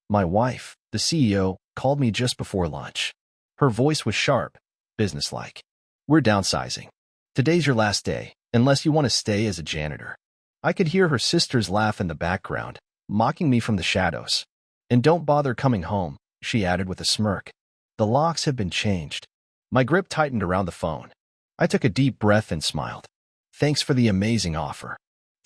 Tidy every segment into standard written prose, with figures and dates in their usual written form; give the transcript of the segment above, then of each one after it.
My wife, the CEO, called me just before lunch. Her voice was sharp, businesslike. We're downsizing. Today's your last day, unless you want to stay as a janitor. I could hear her sister's laugh in the background, mocking me from the shadows. And don't bother coming home, she added with a smirk. The locks have been changed. My grip tightened around the phone. I took a deep breath and smiled. Thanks for the amazing offer.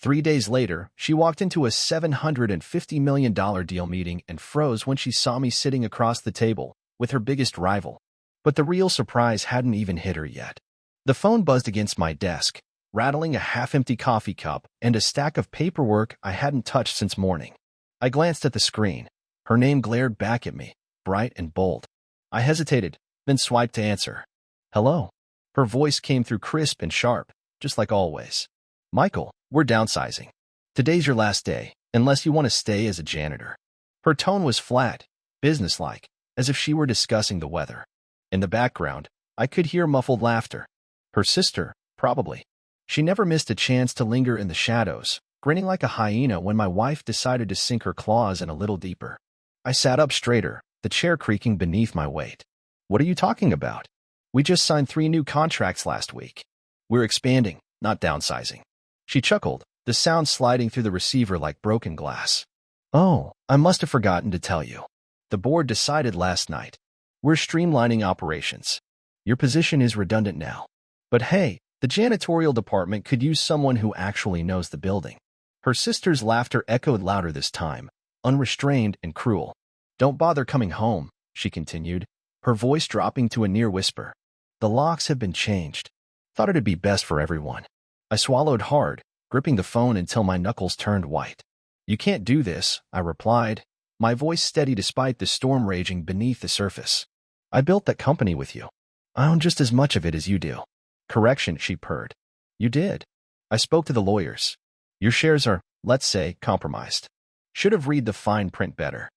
3 days later, she walked into a $750 million deal meeting and froze when she saw me sitting across the table with her biggest rival. But the real surprise hadn't even hit her yet. The phone buzzed against my desk, rattling a half-empty coffee cup and a stack of paperwork I hadn't touched since morning. I glanced at the screen. Her name glared back at me, bright and bold. I hesitated, then swiped to answer. Hello. Her voice came through crisp and sharp, just like always. Michael, we're downsizing. Today's your last day, unless you want to stay as a janitor. Her tone was flat, businesslike, as if she were discussing the weather. In the background, I could hear muffled laughter. Her sister, probably. She never missed a chance to linger in the shadows, grinning like a hyena when my wife decided to sink her claws in a little deeper. I sat up straighter, the chair creaking beneath my weight. What are you talking about? We just signed 3 new contracts last week. We're expanding, not downsizing. She chuckled, the sound sliding through the receiver like broken glass. Oh, I must have forgotten to tell you. The board decided last night. We're streamlining operations. Your position is redundant now. But hey, the janitorial department could use someone who actually knows the building. Her sister's laughter echoed louder this time, unrestrained and cruel. Don't bother coming home, she continued, her voice dropping to a near whisper. The locks have been changed. Thought it'd be best for everyone. I swallowed hard, gripping the phone until my knuckles turned white. You can't do this, I replied, my voice steady despite the storm raging beneath the surface. I built that company with you. I own just as much of it as you do. Correction, she purred. You did. I spoke to the lawyers. Your shares are, let's say, compromised. Should have read the fine print better.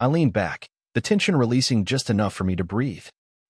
I leaned back, the tension releasing just enough for me to breathe.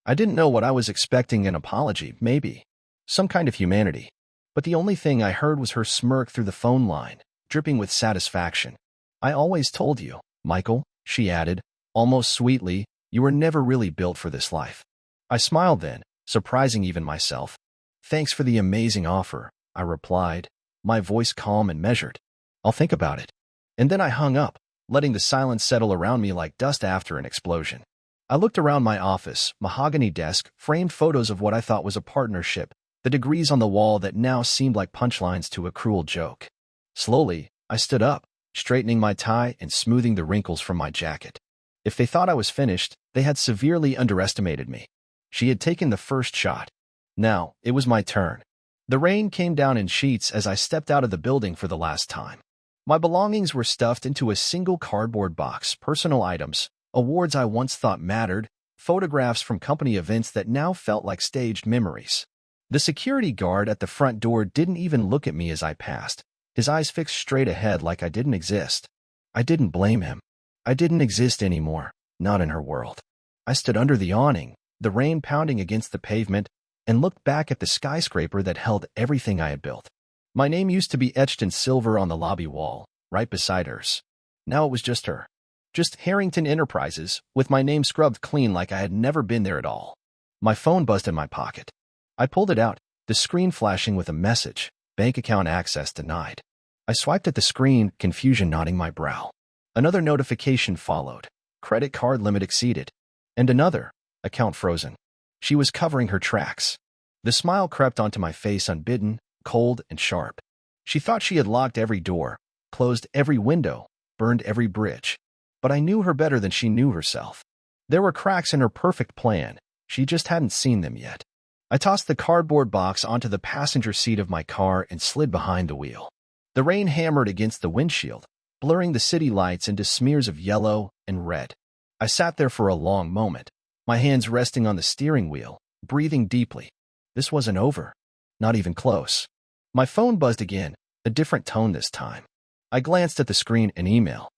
I didn't know what I was expecting, an apology, maybe. Some kind of humanity. But the only thing I heard was her smirk through the phone line, dripping with satisfaction. I always told you, Michael, she added, almost sweetly, you were never really built for this life. I smiled then, surprising even myself. Thanks for the amazing offer, I replied, my voice calm and measured. I'll think about it. And then I hung up, letting the silence settle around me like dust after an explosion. I looked around my office, mahogany desk, framed photos of what I thought was a partnership, the degrees on the wall that now seemed like punchlines to a cruel joke. Slowly, I stood up, straightening my tie and smoothing the wrinkles from my jacket. If they thought I was finished, they had severely underestimated me. She had taken the first shot. Now, it was my turn. The rain came down in sheets as I stepped out of the building for the last time. My belongings were stuffed into a single cardboard box, personal items, awards I once thought mattered, photographs from company events that now felt like staged memories. The security guard at the front door didn't even look at me as I passed, his eyes fixed straight ahead like I didn't exist. I didn't blame him. I didn't exist anymore, not in her world. I stood under the awning, the rain pounding against the pavement, and looked back at the skyscraper that held everything I had built. My name used to be etched in silver on the lobby wall, right beside hers. Now it was just her. Just Harrington Enterprises, with my name scrubbed clean like I had never been there at all. My phone buzzed in my pocket. I pulled it out, the screen flashing with a message, bank account access denied. I swiped at the screen, confusion knotting my brow. Another notification followed, credit card limit exceeded. And another, account frozen. She was covering her tracks. The smile crept onto my face unbidden, cold and sharp. She thought she had locked every door, closed every window, burned every bridge. But I knew her better than she knew herself. There were cracks in her perfect plan. She just hadn't seen them yet. I tossed the cardboard box onto the passenger seat of my car and slid behind the wheel. The rain hammered against the windshield, blurring the city lights into smears of yellow and red. I sat there for a long moment, my hands resting on the steering wheel, breathing deeply. This wasn't over. Not even close. My phone buzzed again, a different tone this time. I glanced at the screen, an email.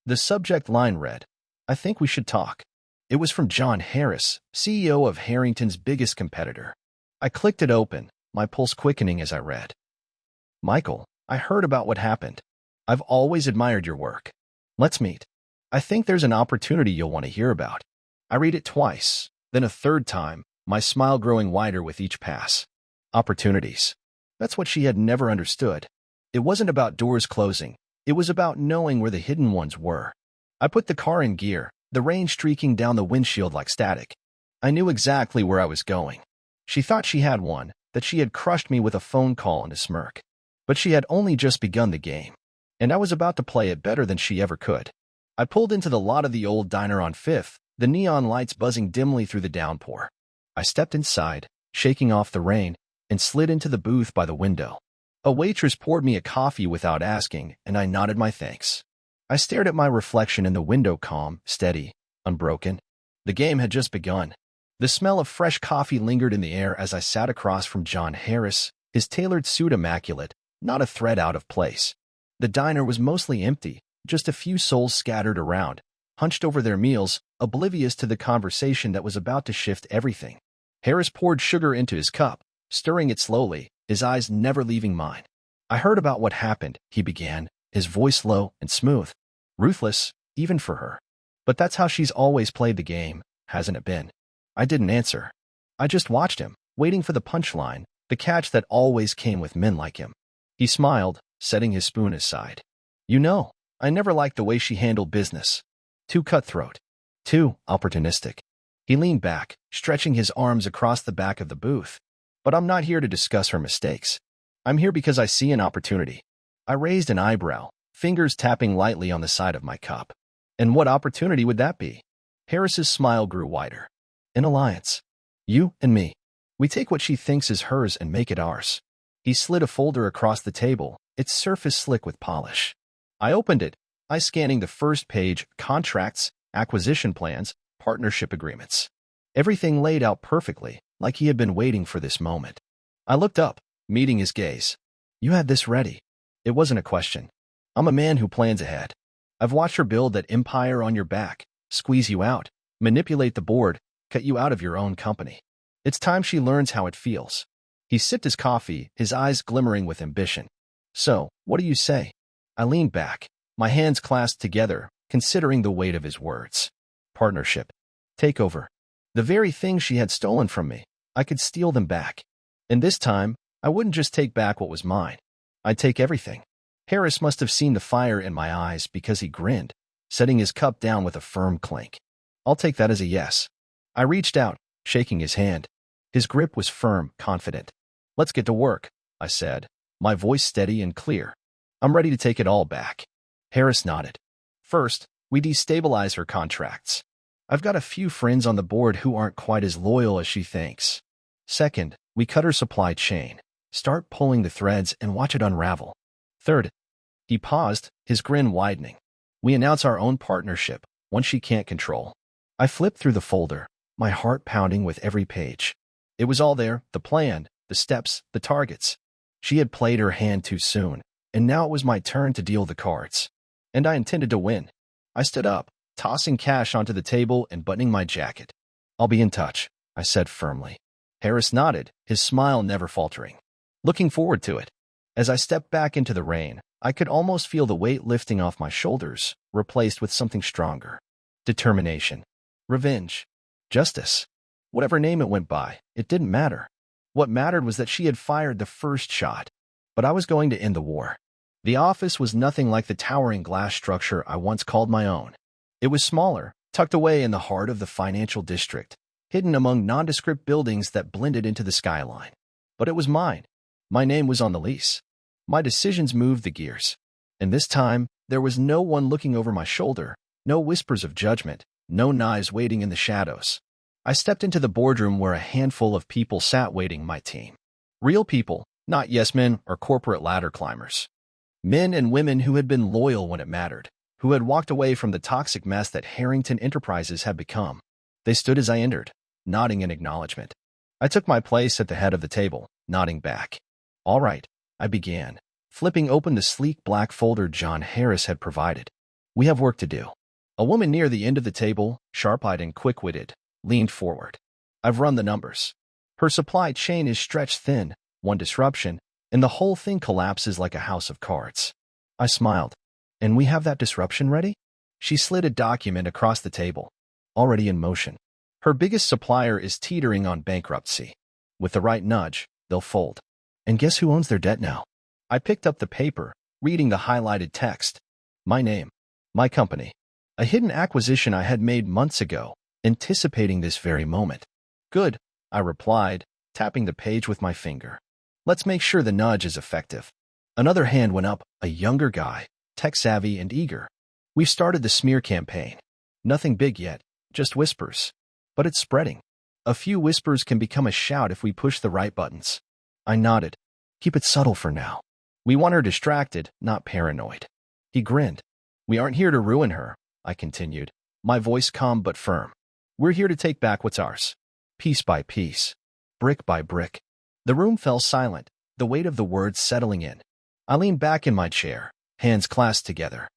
The subject line read, I think we should talk. It was from John Harris, CEO of Harrington's biggest competitor. I clicked it open, my pulse quickening as I read. Michael, I heard about what happened. I've always admired your work. Let's meet. I think there's an opportunity you'll want to hear about. I read it twice, then a third time, my smile growing wider with each pass. Opportunities. That's what she had never understood. It wasn't about doors closing. It was about knowing where the hidden ones were. I put the car in gear, the rain streaking down the windshield like static. I knew exactly where I was going. She thought she had one, that she had crushed me with a phone call and a smirk. But she had only just begun the game, and I was about to play it better than she ever could. I pulled into the lot of the old diner on 5th, the neon lights buzzing dimly through the downpour. I stepped inside, shaking off the rain, and slid into the booth by the window. A waitress poured me a coffee without asking, and I nodded my thanks. I stared at my reflection in the window, calm, steady, unbroken. The game had just begun. The smell of fresh coffee lingered in the air as I sat across from John Harris, his tailored suit immaculate, not a thread out of place. The diner was mostly empty, just a few souls scattered around, hunched over their meals, oblivious to the conversation that was about to shift everything. Harris poured sugar into his cup, stirring it slowly, his eyes never leaving mine. I heard about what happened, he began, his voice low and smooth. Ruthless, even for her. But that's how she's always played the game, hasn't it been? I didn't answer. I just watched him, waiting for the punchline, the catch that always came with men like him. He smiled, setting his spoon aside. You know, I never liked the way she handled business. Too cutthroat. Too opportunistic. He leaned back, stretching his arms across the back of the booth. But I'm not here to discuss her mistakes. I'm here because I see an opportunity. I raised an eyebrow, fingers tapping lightly on the side of my cup. And what opportunity would that be? Harris's smile grew wider. An alliance. You and me. We take what she thinks is hers and make it ours. He slid a folder across the table, its surface slick with polish. I opened it, eyes scanning the first page, contracts, acquisition plans, partnership agreements. Everything laid out perfectly, like he had been waiting for this moment. I looked up, meeting his gaze. You had this ready. It wasn't a question. I'm a man who plans ahead. I've watched her build that empire on your back, squeeze you out, manipulate the board, cut you out of your own company. It's time she learns how it feels. He sipped his coffee, his eyes glimmering with ambition. So, what do you say? I leaned back, my hands clasped together, considering the weight of his words. Partnership. Takeover. The very things she had stolen from me. I could steal them back. And this time, I wouldn't just take back what was mine. I'd take everything. Harris must have seen the fire in my eyes because he grinned, setting his cup down with a firm clink. I'll take that as a yes. I reached out, shaking his hand. His grip was firm, confident. Let's get to work, I said, my voice steady and clear. I'm ready to take it all back. Harris nodded. First, we destabilize her contracts. I've got a few friends on the board who aren't quite as loyal as she thinks. Second, we cut her supply chain, start pulling the threads and watch it unravel. Third, he paused, his grin widening. We announce our own partnership, one she can't control. I flipped through the folder, my heart pounding with every page. It was all there, the plan, the steps, the targets. She had played her hand too soon, and now it was my turn to deal the cards. And I intended to win. I stood up, tossing cash onto the table and buttoning my jacket. I'll be in touch, I said firmly. Harris nodded, his smile never faltering. Looking forward to it. As I stepped back into the rain, I could almost feel the weight lifting off my shoulders, replaced with something stronger. Determination. Revenge. Justice. Whatever name it went by, it didn't matter. What mattered was that she had fired the first shot. But I was going to end the war. The office was nothing like the towering glass structure I once called my own. It was smaller, tucked away in the heart of the financial district, hidden among nondescript buildings that blended into the skyline. But it was mine. My name was on the lease. My decisions moved the gears. And this time, there was no one looking over my shoulder, no whispers of judgment, no knives waiting in the shadows. I stepped into the boardroom where a handful of people sat waiting my team. Real people, not yes-men or corporate ladder climbers. Men and women who had been loyal when it mattered, who had walked away from the toxic mess that Harrington Enterprises had become. They stood as I entered, nodding in acknowledgement. I took my place at the head of the table, nodding back. All right, I began, flipping open the sleek black folder John Harris had provided. We have work to do. A woman near the end of the table, sharp-eyed and quick-witted, leaned forward. I've run the numbers. Her supply chain is stretched thin, one disruption, and the whole thing collapses like a house of cards. I smiled. And we have that disruption ready? She slid a document across the table, already in motion. Her biggest supplier is teetering on bankruptcy. With the right nudge, they'll fold. And guess who owns their debt now? I picked up the paper, reading the highlighted text. My name. My company. A hidden acquisition I had made months ago, anticipating this very moment. Good, I replied, tapping the page with my finger. Let's make sure the nudge is effective. Another hand went up, a younger guy, tech-savvy and eager. We've started the smear campaign. Nothing big yet, just whispers. But it's spreading. A few whispers can become a shout if we push the right buttons. I nodded. Keep it subtle for now. We want her distracted, not paranoid. He grinned. We aren't here to ruin her, I continued, my voice calm but firm. We're here to take back what's ours. Piece by piece. Brick by brick. The room fell silent, the weight of the words settling in. I leaned back in my chair, hands clasped together.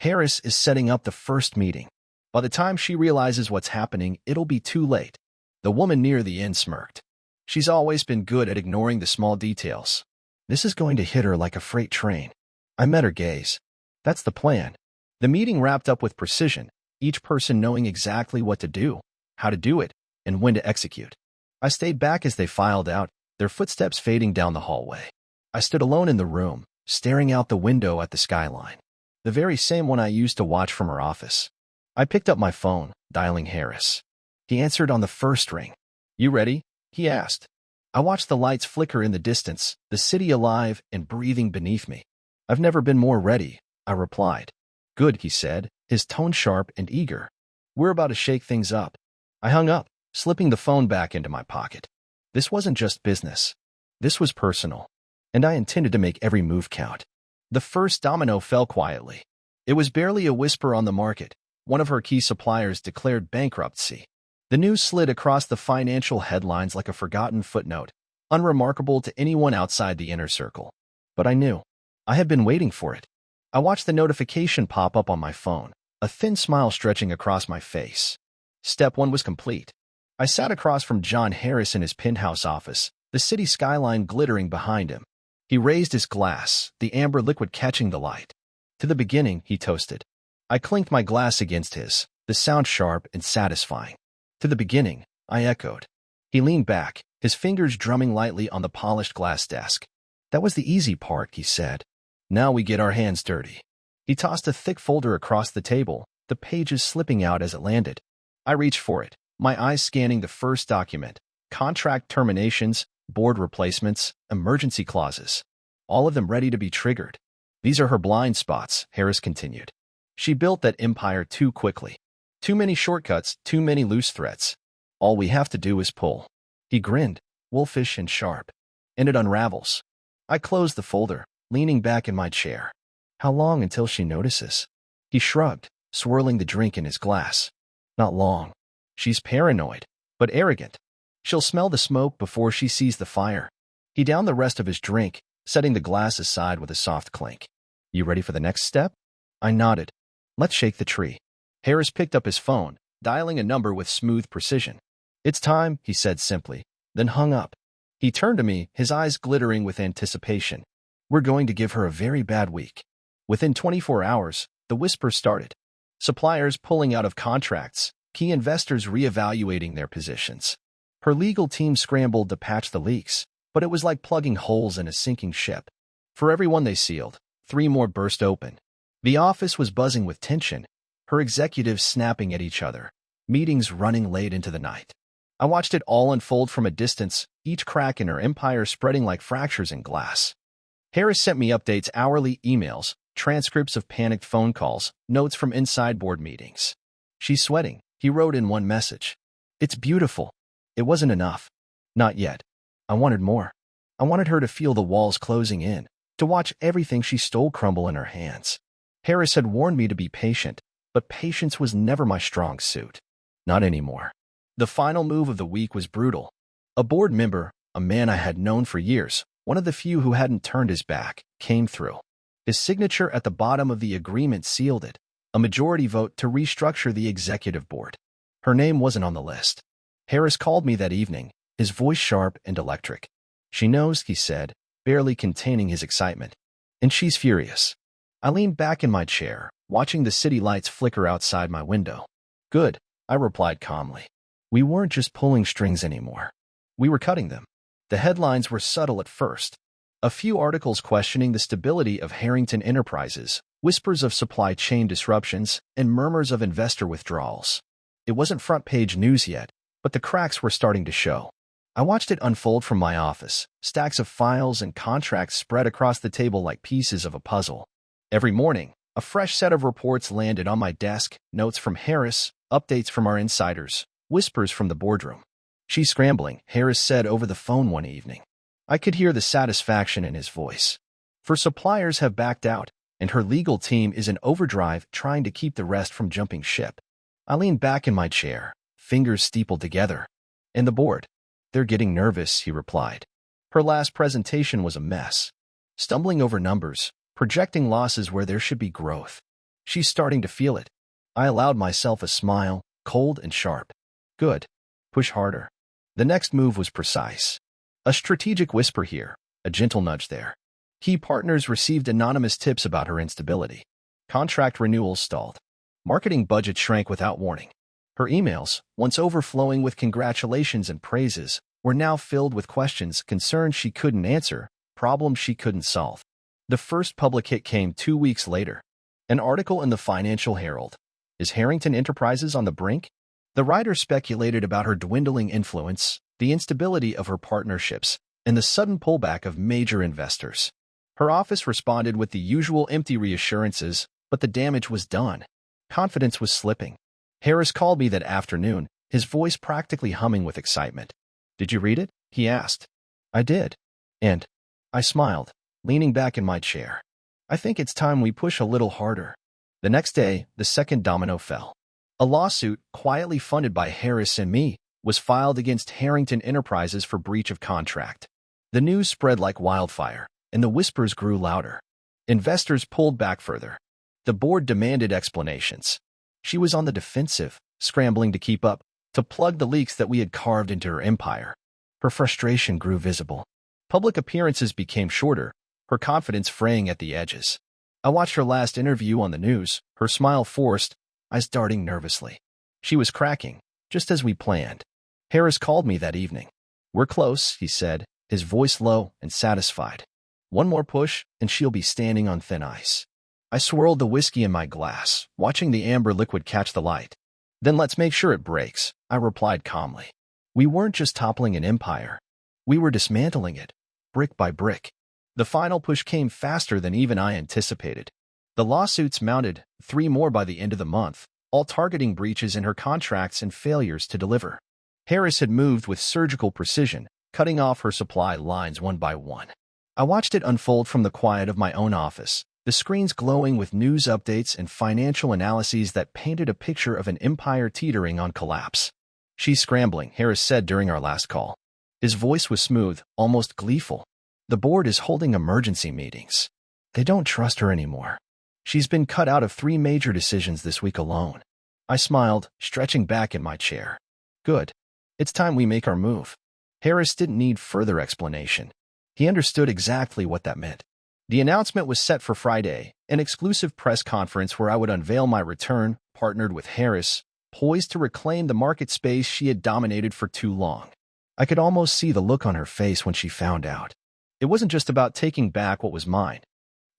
Harris is setting up the first meeting. By the time she realizes what's happening, it'll be too late. The woman near the end smirked. She's always been good at ignoring the small details. This is going to hit her like a freight train. I met her gaze. That's the plan. The meeting wrapped up with precision, each person knowing exactly what to do, how to do it, and when to execute. I stayed back as they filed out, their footsteps fading down the hallway. I stood alone in the room, staring out the window at the skyline, the very same one I used to watch from her office. I picked up my phone, dialing Harris. He answered on the first ring. You ready? He asked. I watched the lights flicker in the distance, the city alive and breathing beneath me. I've never been more ready, I replied. Good, he said, his tone sharp and eager. We're about to shake things up. I hung up, slipping the phone back into my pocket. This wasn't just business. This was personal, and I intended to make every move count. The first domino fell quietly. It was barely a whisper on the market. One of her key suppliers declared bankruptcy. The news slid across the financial headlines like a forgotten footnote, unremarkable to anyone outside the inner circle. But I knew. I had been waiting for it. I watched the notification pop up on my phone, a thin smile stretching across my face. Step 1 was complete. I sat across from John Harris in his penthouse office, the city skyline glittering behind him. He raised his glass, the amber liquid catching the light. To the beginning, he toasted. I clinked my glass against his, the sound sharp and satisfying. To the beginning, I echoed. He leaned back, his fingers drumming lightly on the polished glass desk. That was the easy part, he said. Now we get our hands dirty. He tossed a thick folder across the table, the pages slipping out as it landed. I reached for it, my eyes scanning the first document. Contract terminations, board replacements, emergency clauses. All of them ready to be triggered. These are her blind spots, Harris continued. She built that empire too quickly. Too many shortcuts, too many loose threads. All we have to do is pull. He grinned, wolfish and sharp. And it unravels. I closed the folder, leaning back in my chair. How long until she notices? He shrugged, swirling the drink in his glass. Not long. She's paranoid, but arrogant. She'll smell the smoke before she sees the fire. He downed the rest of his drink, setting the glass aside with a soft clink. You ready for the next step? I nodded. Let's shake the tree. Harris picked up his phone, dialing a number with smooth precision. It's time, he said simply, then hung up. He turned to me, his eyes glittering with anticipation. We're going to give her a very bad week. Within 24 hours, the whisper started. Suppliers pulling out of contracts, key investors reevaluating their positions. Her legal team scrambled to patch the leaks, but it was like plugging holes in a sinking ship. For every one they sealed, 3 more burst open. The office was buzzing with tension, her executives snapping at each other, meetings running late into the night. I watched it all unfold from a distance, each crack in her empire spreading like fractures in glass. Harris sent me updates, hourly emails, transcripts of panicked phone calls, notes from inside board meetings. She's sweating, he wrote in one message. It's beautiful. It wasn't enough. Not yet. I wanted more. I wanted her to feel the walls closing in, to watch everything she stole crumble in her hands. Harris had warned me to be patient, but patience was never my strong suit. Not anymore. The final move of the week was brutal. A board member, a man I had known for years, one of the few who hadn't turned his back, came through. His signature at the bottom of the agreement sealed it, a majority vote to restructure the executive board. Her name wasn't on the list. Harris called me that evening, his voice sharp and electric. She knows, he said, barely containing his excitement. And she's furious. I leaned back in my chair, watching the city lights flicker outside my window. Good, I replied calmly. We weren't just pulling strings anymore. We were cutting them. The headlines were subtle at first. A few articles questioning the stability of Harrington Enterprises, whispers of supply chain disruptions, and murmurs of investor withdrawals. It wasn't front-page news yet, but the cracks were starting to show. I watched it unfold from my office, stacks of files and contracts spread across the table like pieces of a puzzle. Every morning, a fresh set of reports landed on my desk, notes from Harris, updates from our insiders, whispers from the boardroom. She's scrambling, Harris said over the phone one evening. I could hear the satisfaction in his voice. Her suppliers have backed out, and her legal team is in overdrive trying to keep the rest from jumping ship. I leaned back in my chair, fingers steepled together. And the board? They're getting nervous, he replied. Her last presentation was a mess. Stumbling over numbers, projecting losses where there should be growth. She's starting to feel it. I allowed myself a smile, cold and sharp. Good. Push harder. The next move was precise. A strategic whisper here, a gentle nudge there. Key partners received anonymous tips about her instability. Contract renewals stalled. Marketing budget shrank without warning. Her emails, once overflowing with congratulations and praises, were now filled with questions, concerns she couldn't answer, problems she couldn't solve. The first public hit came 2 weeks later. An article in the Financial Herald. Is Harrington Enterprises on the brink? The writer speculated about her dwindling influence, the instability of her partnerships, and the sudden pullback of major investors. Her office responded with the usual empty reassurances, but the damage was done. Confidence was slipping. Harris called me that afternoon, his voice practically humming with excitement. Did you read it? He asked. I did. And I smiled, leaning back in my chair. I think it's time we push a little harder. The next day, the second domino fell. A lawsuit, quietly funded by Harris and me, was filed against Harrington Enterprises for breach of contract. The news spread like wildfire, and the whispers grew louder. Investors pulled back further. The board demanded explanations. She was on the defensive, scrambling to keep up, to plug the leaks that we had carved into her empire. Her frustration grew visible. Public appearances became shorter, her confidence fraying at the edges. I watched her last interview on the news, her smile forced, eyes darting nervously. She was cracking, just as we planned. Harris called me that evening. We're close, he said, his voice low and satisfied. One more push, and she'll be standing on thin ice. I swirled the whiskey in my glass, watching the amber liquid catch the light. Then let's make sure it breaks, I replied calmly. We weren't just toppling an empire. We were dismantling it, brick by brick. The final push came faster than even I anticipated. The lawsuits mounted, 3 more by the end of the month, all targeting breaches in her contracts and failures to deliver. Harris had moved with surgical precision, cutting off her supply lines one by one. I watched it unfold from the quiet of my own office, the screens glowing with news updates and financial analyses that painted a picture of an empire teetering on collapse. She's scrambling, Harris said during our last call. His voice was smooth, almost gleeful. The board is holding emergency meetings. They don't trust her anymore. She's been cut out of 3 major decisions this week alone. I smiled, stretching back in my chair. Good. It's time we make our move. Harris didn't need further explanation. He understood exactly what that meant. The announcement was set for Friday, an exclusive press conference where I would unveil my return, partnered with Harris, poised to reclaim the market space she had dominated for too long. I could almost see the look on her face when she found out. It wasn't just about taking back what was mine.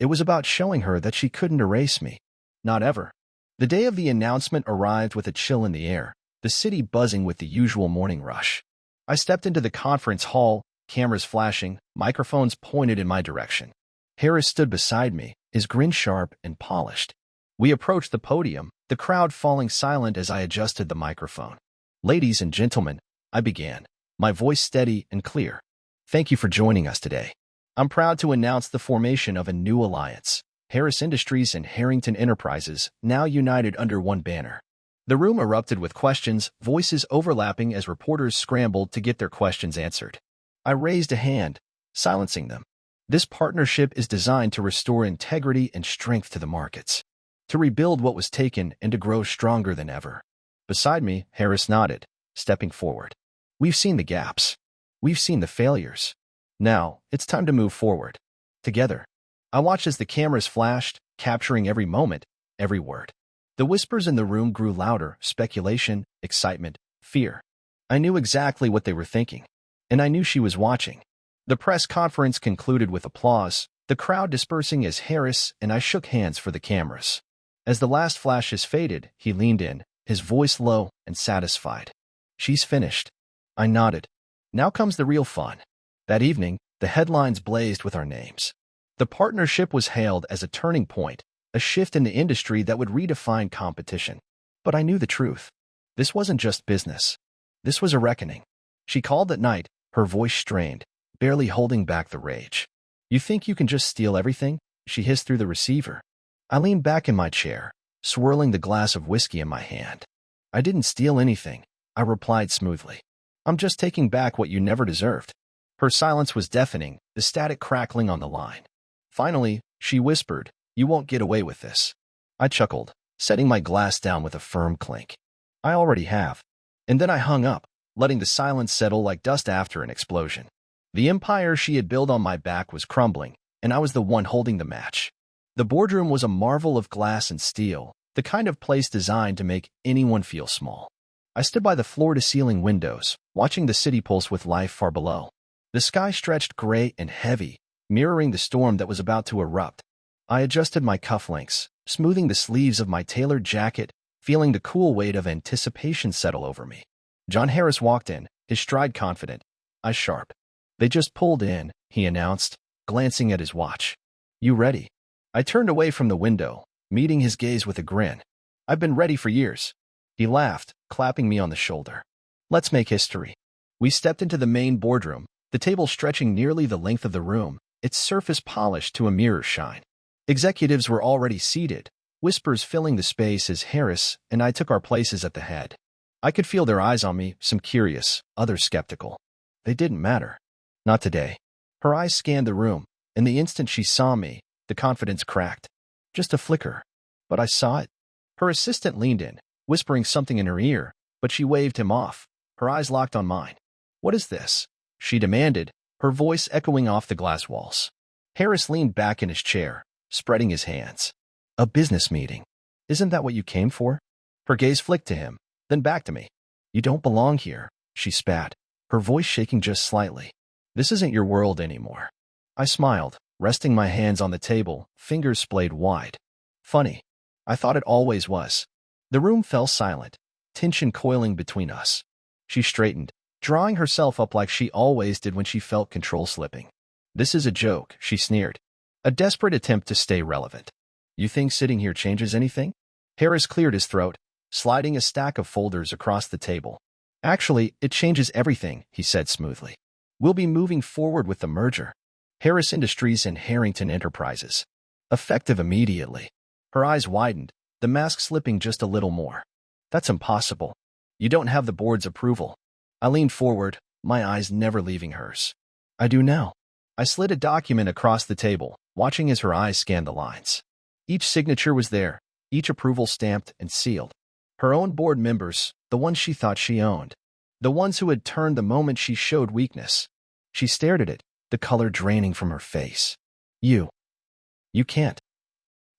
It was about showing her that she couldn't erase me. Not ever. The day of the announcement arrived with a chill in the air, the city buzzing with the usual morning rush. I stepped into the conference hall, cameras flashing, microphones pointed in my direction. Harris stood beside me, his grin sharp and polished. We approached the podium, the crowd falling silent as I adjusted the microphone. Ladies and gentlemen, I began, my voice steady and clear. Thank you for joining us today. I'm proud to announce the formation of a new alliance, Harris Industries and Harrington Enterprises, now united under one banner. The room erupted with questions, voices overlapping as reporters scrambled to get their questions answered. I raised a hand, silencing them. This partnership is designed to restore integrity and strength to the markets, to rebuild what was taken and to grow stronger than ever. Beside me, Harris nodded, stepping forward. We've seen the gaps. We've seen the failures. Now, it's time to move forward. Together. I watched as the cameras flashed, capturing every moment, every word. The whispers in the room grew louder, speculation, excitement, fear. I knew exactly what they were thinking, and I knew she was watching. The press conference concluded with applause, the crowd dispersing as Harris and I shook hands for the cameras. As the last flashes faded, he leaned in, his voice low and satisfied. "She's finished." I nodded. "Now comes the real fun." That evening, the headlines blazed with our names. The partnership was hailed as a turning point, a shift in the industry that would redefine competition. But I knew the truth. This wasn't just business. This was a reckoning. She called at night, her voice strained, barely holding back the rage. "You think you can just steal everything?" she hissed through the receiver. I leaned back in my chair, swirling the glass of whiskey in my hand. "I didn't steal anything," I replied smoothly. "I'm just taking back what you never deserved." Her silence was deafening, the static crackling on the line. Finally, she whispered, "You won't get away with this." I chuckled, setting my glass down with a firm clink. "I already have." And then I hung up, letting the silence settle like dust after an explosion. The empire she had built on my back was crumbling, and I was the one holding the match. The boardroom was a marvel of glass and steel, the kind of place designed to make anyone feel small. I stood by the floor-to-ceiling windows, watching the city pulse with life far below. The sky stretched gray and heavy, mirroring the storm that was about to erupt. I adjusted my cufflinks, smoothing the sleeves of my tailored jacket, feeling the cool weight of anticipation settle over me. John Harris walked in, his stride confident, I sharp. "They just pulled in," he announced, glancing at his watch. "You ready?" I turned away from the window, meeting his gaze with a grin. "I've been ready for years." He laughed, clapping me on the shoulder. "Let's make history." We stepped into the main boardroom, the table stretching nearly the length of the room, its surface polished to a mirror shine. Executives were already seated, whispers filling the space as Harris and I took our places at the head. I could feel their eyes on me, some curious, others skeptical. They didn't matter. Not today. Her eyes scanned the room, and the instant she saw me, the confidence cracked. Just a flicker. But I saw it. Her assistant leaned in, whispering something in her ear, but she waved him off, her eyes locked on mine. "What is this?" she demanded, her voice echoing off the glass walls. Harris leaned back in his chair, spreading his hands. "A business meeting. Isn't that what you came for?" Her gaze flicked to him, then back to me. "You don't belong here," she spat, her voice shaking just slightly. "This isn't your world anymore." I smiled, resting my hands on the table, fingers splayed wide. "Funny. I thought it always was." The room fell silent, tension coiling between us. She straightened, drawing herself up like she always did when she felt control slipping. "This is a joke," she sneered. A desperate attempt to stay relevant. "You think sitting here changes anything?" Harris cleared his throat, sliding a stack of folders across the table. "Actually, it changes everything," he said smoothly. "We'll be moving forward with the merger. Harris Industries and Harrington Enterprises. Effective immediately." Her eyes widened, the mask slipping just a little more. "That's impossible. You don't have the board's approval." I leaned forward, my eyes never leaving hers. "I do now." I slid a document across the table, watching as her eyes scanned the lines. Each signature was there, each approval stamped and sealed. Her own board members, the ones she thought she owned. The ones who had turned the moment she showed weakness. She stared at it, the color draining from her face. You can't."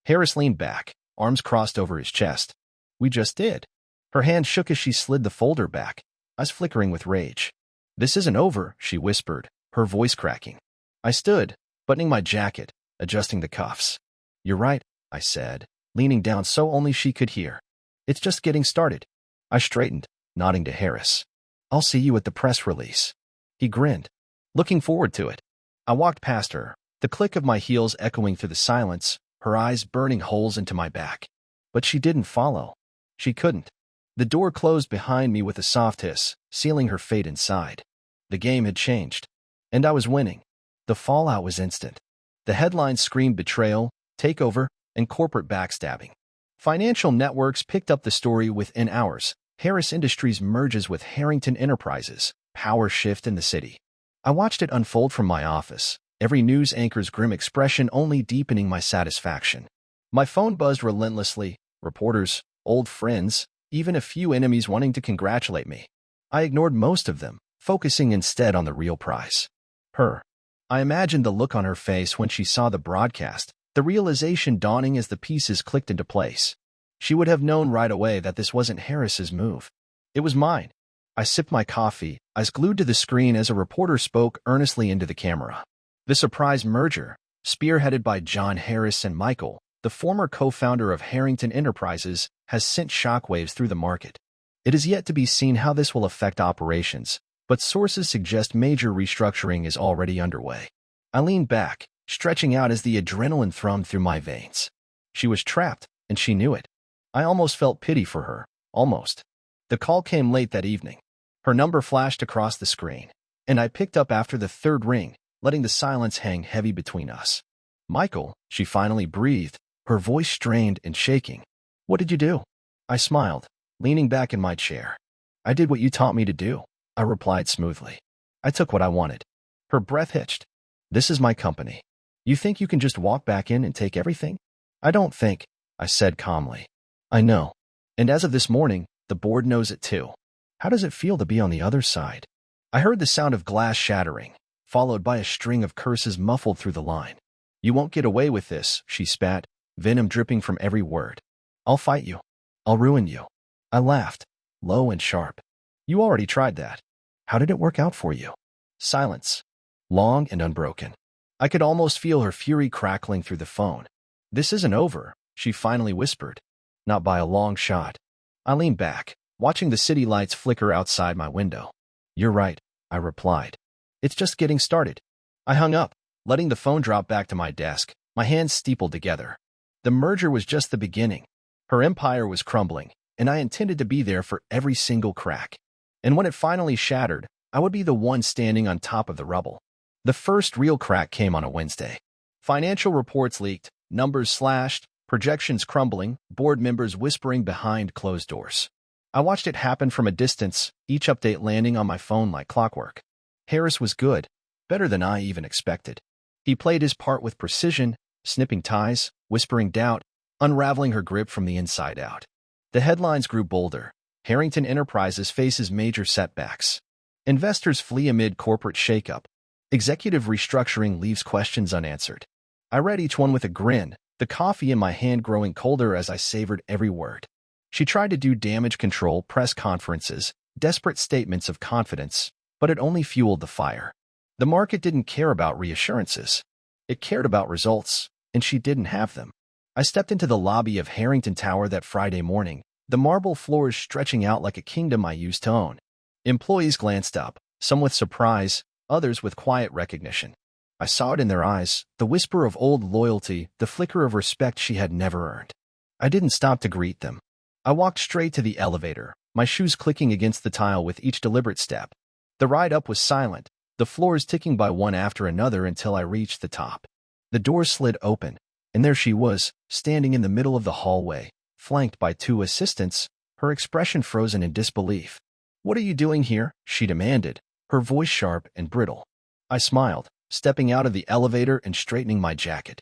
Harris leaned back, arms crossed over his chest. "We just did." Her hand shook as she slid the folder back, eyes flickering with rage. "This isn't over," she whispered, her voice cracking. I stood, buttoning my jacket, adjusting the cuffs. "You're right," I said, leaning down so only she could hear. "It's just getting started." I straightened, nodding to Harris. "I'll see you at the press release." He grinned. "Looking forward to it." I walked past her, the click of my heels echoing through the silence, her eyes burning holes into my back. But she didn't follow. She couldn't. The door closed behind me with a soft hiss, sealing her fate inside. The game had changed, and I was winning. The fallout was instant. The headlines screamed betrayal, takeover, and corporate backstabbing. Financial networks picked up the story within hours. Harris Industries merges with Harrington Enterprises. Power shift in the city. I watched it unfold from my office, every news anchor's grim expression only deepening my satisfaction. My phone buzzed relentlessly, reporters, old friends, even a few enemies wanting to congratulate me. I ignored most of them, focusing instead on the real prize. Her. I imagined the look on her face when she saw the broadcast, the realization dawning as the pieces clicked into place. She would have known right away that this wasn't Harris's move. It was mine. I sipped my coffee, eyes glued to the screen as a reporter spoke earnestly into the camera. The surprise merger, spearheaded by John Harris and Michael, the former co-founder of Harrington Enterprises, has sent shockwaves through the market. It is yet to be seen how this will affect operations, but sources suggest major restructuring is already underway. I leaned back, stretching out as the adrenaline thrummed through my veins. She was trapped, and she knew it. I almost felt pity for her, almost. The call came late that evening. Her number flashed across the screen, and I picked up after the third ring, letting the silence hang heavy between us. "Michael," she finally breathed, her voice strained and shaking. "What did you do?" I smiled, leaning back in my chair. "I did what you taught me to do," I replied smoothly. "I took what I wanted." Her breath hitched. "This is my company. You think you can just walk back in and take everything?" "I don't think," I said calmly. "I know. And as of this morning, the board knows it too. How does it feel to be on the other side?" I heard the sound of glass shattering, followed by a string of curses muffled through the line. "You won't get away with this," she spat, venom dripping from every word. "I'll fight you. I'll ruin you." I laughed, low and sharp. "You already tried that. How did it work out for you?" Silence. Long and unbroken. I could almost feel her fury crackling through the phone. "This isn't over," she finally whispered. "Not by a long shot." I leaned back, watching the city lights flicker outside my window. "You're right," I replied. "It's just getting started." I hung up, letting the phone drop back to my desk, my hands steepled together. The merger was just the beginning. Her empire was crumbling, and I intended to be there for every single crack. And when it finally shattered, I would be the one standing on top of the rubble. The first real crack came on a Wednesday. Financial reports leaked, numbers slashed, projections crumbling, board members whispering behind closed doors. I watched it happen from a distance, each update landing on my phone like clockwork. Harris was good, better than I even expected. He played his part with precision, snipping ties, whispering doubt, unraveling her grip from the inside out. The headlines grew bolder. Harrington Enterprises faces major setbacks. Investors flee amid corporate shakeup. Executive restructuring leaves questions unanswered. I read each one with a grin, the coffee in my hand growing colder as I savored every word. She tried to do damage control press conferences, desperate statements of confidence, but it only fueled the fire. The market didn't care about reassurances. It cared about results, and she didn't have them. I stepped into the lobby of Harrington Tower that Friday morning, the marble floors stretching out like a kingdom I used to own. Employees glanced up, some with surprise, others with quiet recognition. I saw it in their eyes, the whisper of old loyalty, the flicker of respect she had never earned. I didn't stop to greet them. I walked straight to the elevator, my shoes clicking against the tile with each deliberate step. The ride up was silent, the floors ticking by one after another until I reached the top. The door slid open, and there she was, standing in the middle of the hallway, flanked by two assistants, her expression frozen in disbelief. "What are you doing here?" she demanded, her voice sharp and brittle. I smiled, stepping out of the elevator and straightening my jacket.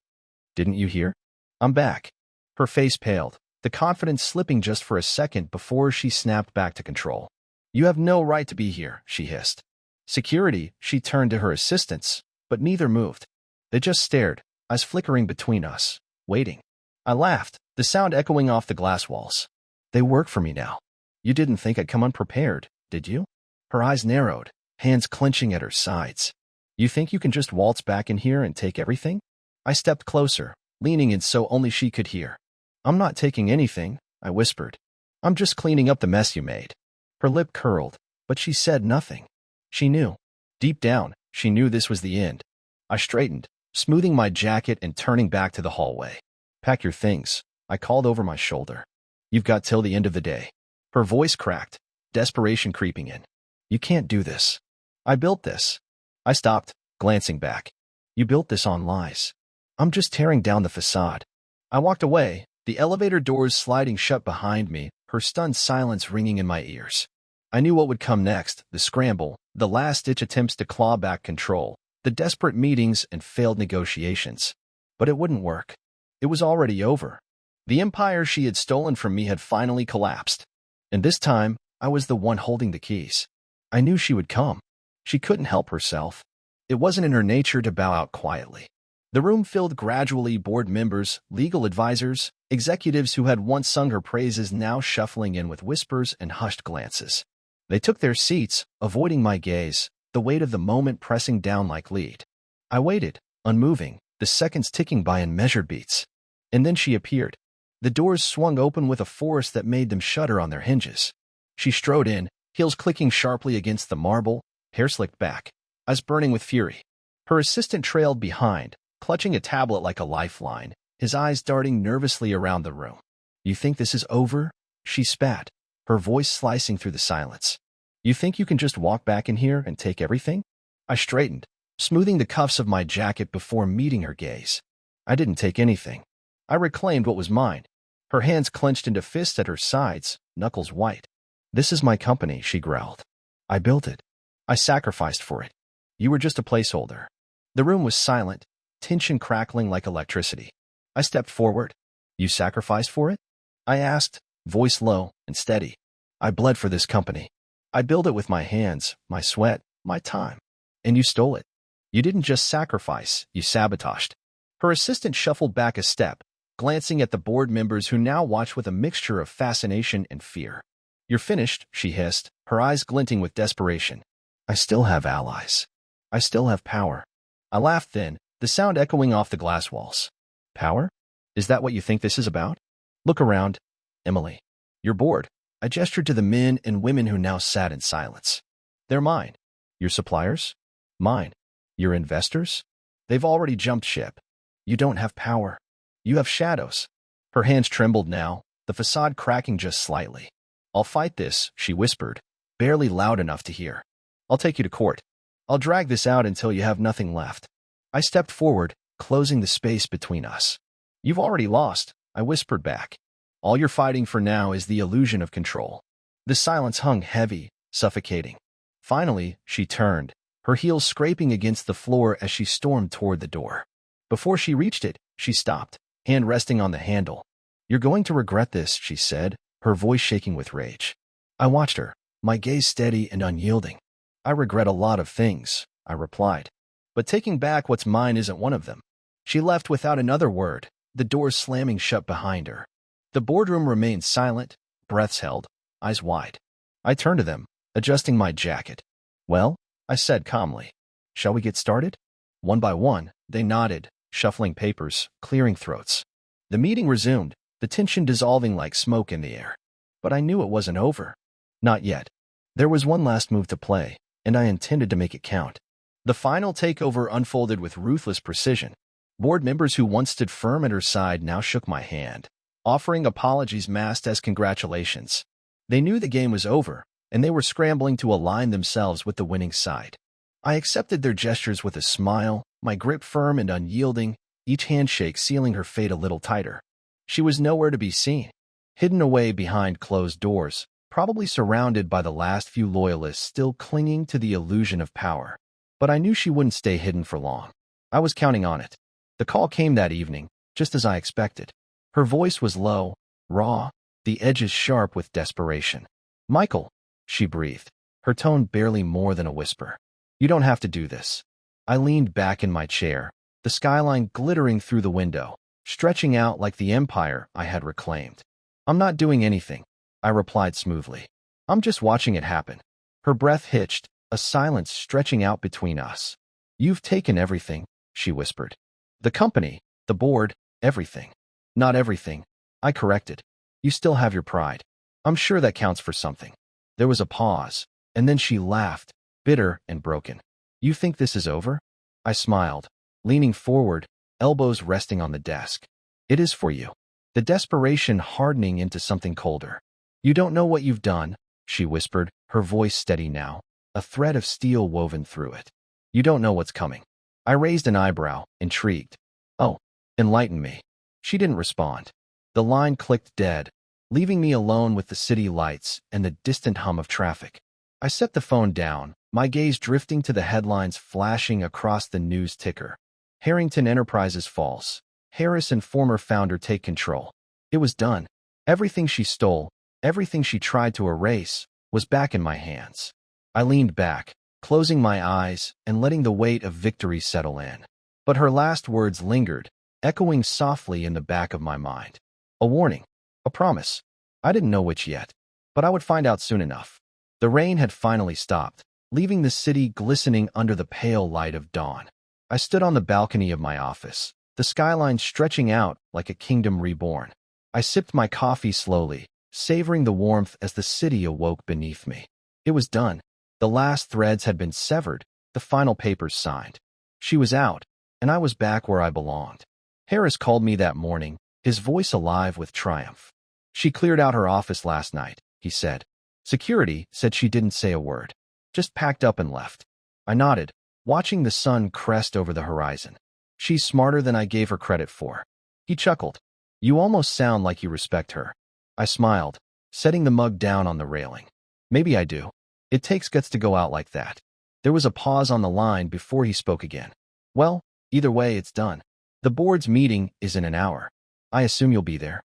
"Didn't you hear? I'm back." Her face paled, the confidence slipping just for a second before she snapped back to control. "You have no right to be here," she hissed. "Security," she turned to her assistants, but neither moved. They just stared, eyes flickering between us, waiting. I laughed, the sound echoing off the glass walls. "They work for me now. You didn't think I'd come unprepared, did you?" Her eyes narrowed, hands clenching at her sides. "You think you can just waltz back in here and take everything?" I stepped closer, leaning in so only she could hear. "I'm not taking anything," I whispered. "I'm just cleaning up the mess you made." Her lip curled, but she said nothing. She knew. Deep down, she knew this was the end. I straightened, smoothing my jacket and turning back to the hallway. "Pack your things," I called over my shoulder. "You've got till the end of the day." Her voice cracked, desperation creeping in. "You can't do this. I built this." I stopped, glancing back. "You built this on lies. I'm just tearing down the facade." I walked away, the elevator doors sliding shut behind me, her stunned silence ringing in my ears. I knew what would come next, the scramble, the last-ditch attempts to claw back control, the desperate meetings and failed negotiations. But it wouldn't work. It was already over. The empire she had stolen from me had finally collapsed. And this time, I was the one holding the keys. I knew she would come. She couldn't help herself. It wasn't in her nature to bow out quietly. The room filled gradually, board members, legal advisors, executives who had once sung her praises now shuffling in with whispers and hushed glances. They took their seats, avoiding my gaze, the weight of the moment pressing down like lead. I waited, unmoving, the seconds ticking by in measured beats. And then she appeared. The doors swung open with a force that made them shudder on their hinges. She strode in, heels clicking sharply against the marble, hair slicked back, eyes burning with fury. Her assistant trailed behind, clutching a tablet like a lifeline, his eyes darting nervously around the room. "You think this is over?" She spat, her voice slicing through the silence. "You think you can just walk back in here and take everything?" I straightened, smoothing the cuffs of my jacket before meeting her gaze. "I didn't take anything. I reclaimed what was mine." Her hands clenched into fists at her sides, knuckles white. "This is my company," she growled. "I built it. I sacrificed for it. You were just a placeholder." The room was silent, tension crackling like electricity. I stepped forward. "You sacrificed for it?" I asked, voice low and steady. "I bled for this company. I built it with my hands, my sweat, my time. And you stole it. You didn't just sacrifice, you sabotaged." Her assistant shuffled back a step, glancing at the board members who now watched with a mixture of fascination and fear. "You're finished," she hissed, her eyes glinting with desperation. "I still have allies. I still have power." I laughed then, the sound echoing off the glass walls. "Power? Is that what you think this is about? Look around. Emily, you're bored." I gestured to the men and women who now sat in silence. "They're mine. Your suppliers? Mine. Your investors? They've already jumped ship. You don't have power. You have shadows." Her hands trembled now, the facade cracking just slightly. "I'll fight this," she whispered, barely loud enough to hear. "I'll take you to court. I'll drag this out until you have nothing left." I stepped forward, closing the space between us. "You've already lost," I whispered back. "All you're fighting for now is the illusion of control." The silence hung heavy, suffocating. Finally, she turned, her heels scraping against the floor as she stormed toward the door. Before she reached it, she stopped, hand resting on the handle. "You're going to regret this," she said, her voice shaking with rage. I watched her, my gaze steady and unyielding. "I regret a lot of things," I replied. "But taking back what's mine isn't one of them." She left without another word, the doors slamming shut behind her. The boardroom remained silent, breaths held, eyes wide. I turned to them, adjusting my jacket. "Well," I said calmly, "shall we get started?" One by one, they nodded, shuffling papers, clearing throats. The meeting resumed, the tension dissolving like smoke in the air. But I knew it wasn't over. Not yet. There was one last move to play, and I intended to make it count. The final takeover unfolded with ruthless precision. Board members who once stood firm at her side now shook my hand, offering apologies masked as congratulations. They knew the game was over, and they were scrambling to align themselves with the winning side. I accepted their gestures with a smile, my grip firm and unyielding, each handshake sealing her fate a little tighter. She was nowhere to be seen, hidden away behind closed doors, probably surrounded by the last few loyalists still clinging to the illusion of power. But I knew she wouldn't stay hidden for long. I was counting on it. The call came that evening, just as I expected. Her voice was low, raw, the edges sharp with desperation. "Michael," she breathed, her tone barely more than a whisper. "You don't have to do this." I leaned back in my chair, the skyline glittering through the window, stretching out like the empire I had reclaimed. "I'm not doing anything," I replied smoothly. "I'm just watching it happen." Her breath hitched, a silence stretching out between us. "You've taken everything," she whispered. "The company, the board, everything." "Not everything," I corrected. "You still have your pride. I'm sure that counts for something." There was a pause, and then she laughed, bitter and broken. "You think this is over?" I smiled, leaning forward, elbows resting on the desk. "It is for you." The desperation hardening into something colder. "You don't know what you've done," she whispered, her voice steady now, a thread of steel woven through it. "You don't know what's coming." I raised an eyebrow, intrigued. "Oh, enlighten me." She didn't respond. The line clicked dead, leaving me alone with the city lights and the distant hum of traffic. I set the phone down, my gaze drifting to the headlines flashing across the news ticker. Harrington Enterprises falls. Harris and former founder take control. It was done. Everything she stole, everything she tried to erase, was back in my hands. I leaned back, closing my eyes and letting the weight of victory settle in. But her last words lingered, echoing softly in the back of my mind. A warning. A promise. I didn't know which yet, but I would find out soon enough. The rain had finally stopped, leaving the city glistening under the pale light of dawn. I stood on the balcony of my office, the skyline stretching out like a kingdom reborn. I sipped my coffee slowly, savoring the warmth as the city awoke beneath me. It was done. The last threads had been severed, the final papers signed. She was out, and I was back where I belonged. Harris called me that morning, his voice alive with triumph. She cleared out her office last night, he said. Security said she didn't say a word, just packed up and left. I nodded, watching the sun crest over the horizon. She's smarter than I gave her credit for. He chuckled. You almost sound like you respect her. I smiled, setting the mug down on the railing. Maybe I do. It takes guts to go out like that. There was a pause on the line before he spoke again. Well, either way, it's done. The board's meeting is in an hour. I assume you'll be there.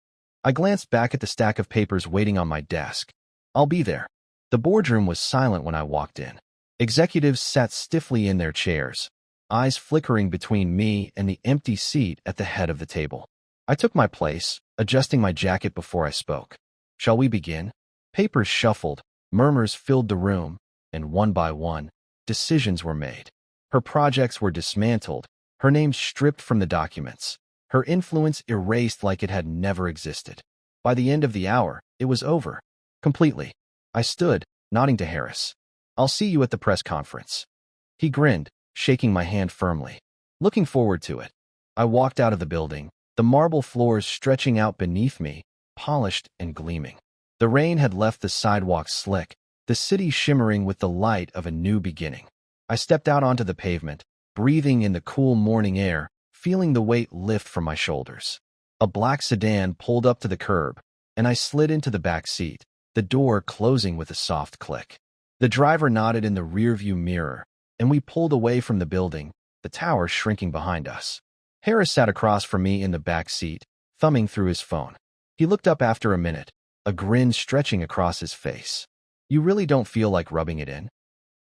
I glanced back at the stack of papers waiting on my desk. I'll be there. The boardroom was silent when I walked in. Executives sat stiffly in their chairs, eyes flickering between me and the empty seat at the head of the table. I took my place, adjusting my jacket before I spoke. Shall we begin? Papers shuffled, murmurs filled the room, and one by one, decisions were made. Her projects were dismantled, her name stripped from the documents, her influence erased like it had never existed. By the end of the hour, it was over. Completely. I stood, nodding to Harris. I'll see you at the press conference. He grinned, shaking my hand firmly. Looking forward to it. I walked out of the building, the marble floors stretching out beneath me, polished and gleaming. The rain had left the sidewalks slick, the city shimmering with the light of a new beginning. I stepped out onto the pavement, breathing in the cool morning air, feeling the weight lift from my shoulders. A black sedan pulled up to the curb, and I slid into the back seat, the door closing with a soft click. The driver nodded in the rearview mirror, and we pulled away from the building, the tower shrinking behind us. Harris sat across from me in the back seat, thumbing through his phone. He looked up after a minute, a grin stretching across his face. You really don't feel like rubbing it in?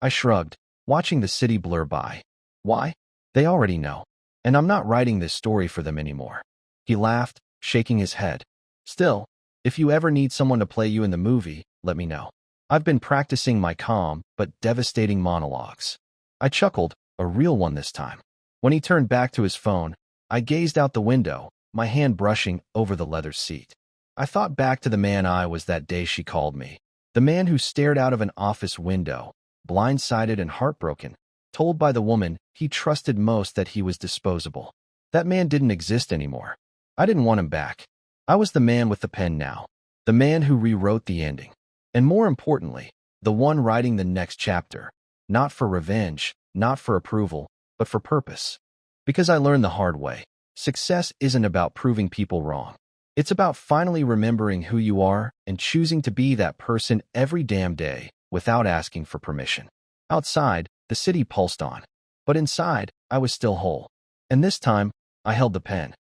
I shrugged, watching the city blur by. Why? They already know. And I'm not writing this story for them anymore. He laughed, shaking his head. Still, if you ever need someone to play you in the movie, let me know. I've been practicing my calm but devastating monologues. I chuckled, a real one this time. When he turned back to his phone, I gazed out the window, my hand brushing over the leather seat. I thought back to the man I was that day she called me. The man who stared out of an office window, blindsided and heartbroken, told by the woman he trusted most that he was disposable. That man didn't exist anymore. I didn't want him back. I was the man with the pen now, the man who rewrote the ending. And more importantly, the one writing the next chapter, not for revenge, not for approval, but for purpose. Because I learned the hard way, success isn't about proving people wrong. It's about finally remembering who you are and choosing to be that person every damn day without asking for permission. Outside, the city pulsed on. But inside, I was still whole. And this time, I held the pen.